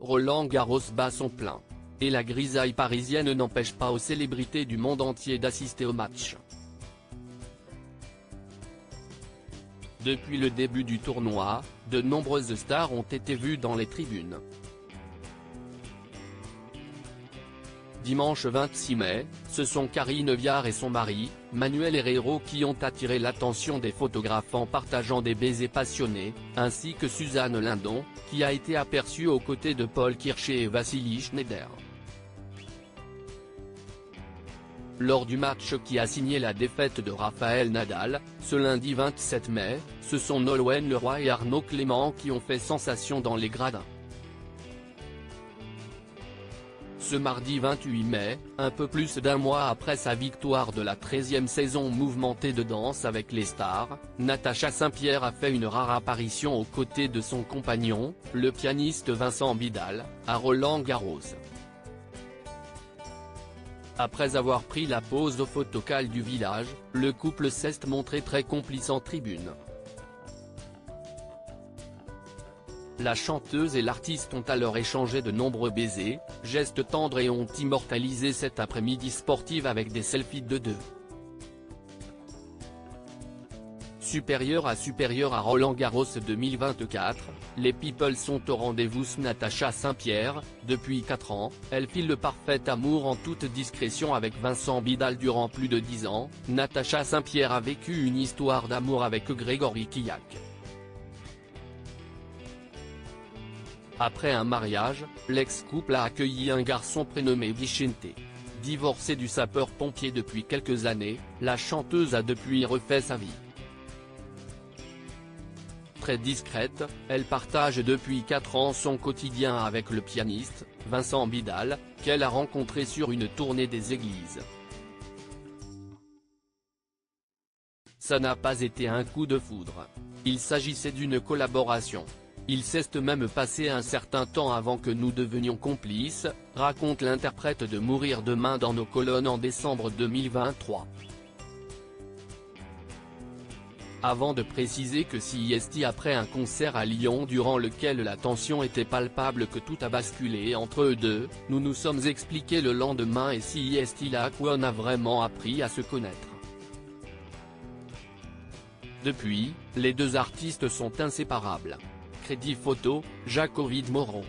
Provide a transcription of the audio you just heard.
Roland Garros bat son plein. Et la grisaille parisienne n'empêche pas aux célébrités du monde entier d'assister au match. Depuis le début du tournoi, de nombreuses stars ont été vues dans les tribunes. Dimanche 26 mai, ce sont Karine Viard et son mari, Manuel Herrero qui ont attiré l'attention des photographes en partageant des baisers passionnés, ainsi que Suzanne Lindon, qui a été aperçue aux côtés de Paul Kircher et Vassili Schneider. Lors du match qui a signé la défaite de Rafael Nadal, ce lundi 27 mai, ce sont Nolwenn Leroy et Arnaud Clément qui ont fait sensation dans les gradins. Ce mardi 28 mai, un peu plus d'un mois après sa victoire de la 13e saison mouvementée de Danse avec les stars, Natacha Saint-Pierre a fait une rare apparition aux côtés de son compagnon, le pianiste Vincent Bidal, à Roland-Garros. Après avoir pris la pose au photocall du village, le couple s'est montré très complice en tribune. La chanteuse et l'artiste ont alors échangé de nombreux baisers, gestes tendres et ont immortalisé cet après-midi sportive avec des selfies de deux. Supérieur à Roland-Garros 2024, les people sont au rendez-vous. Natacha Saint-Pierre, depuis 4 ans, elle file le parfait amour en toute discrétion avec Vincent Bidal durant plus de 10 ans. Natacha Saint-Pierre a vécu une histoire d'amour avec Grégory Kiyak. Après un mariage, l'ex-couple a accueilli un garçon prénommé Vicente. Divorcée du sapeur-pompier depuis quelques années, la chanteuse a depuis refait sa vie. Très discrète, elle partage depuis 4 ans son quotidien avec le pianiste, Vincent Bidal, qu'elle a rencontré sur une tournée des églises. Ça n'a pas été un coup de foudre. Il s'agissait d'une collaboration. Il s'est même passé un certain temps avant que nous devenions complices, raconte l'interprète de Mourir demain dans nos colonnes en décembre 2023. Avant de préciser que si après un concert à Lyon durant lequel la tension était palpable que tout a basculé entre eux deux, nous nous sommes expliqués le lendemain et si là qu'on a vraiment appris à se connaître. Depuis, les deux artistes sont inséparables. Crédit photo, Jacques Ovid Moreau.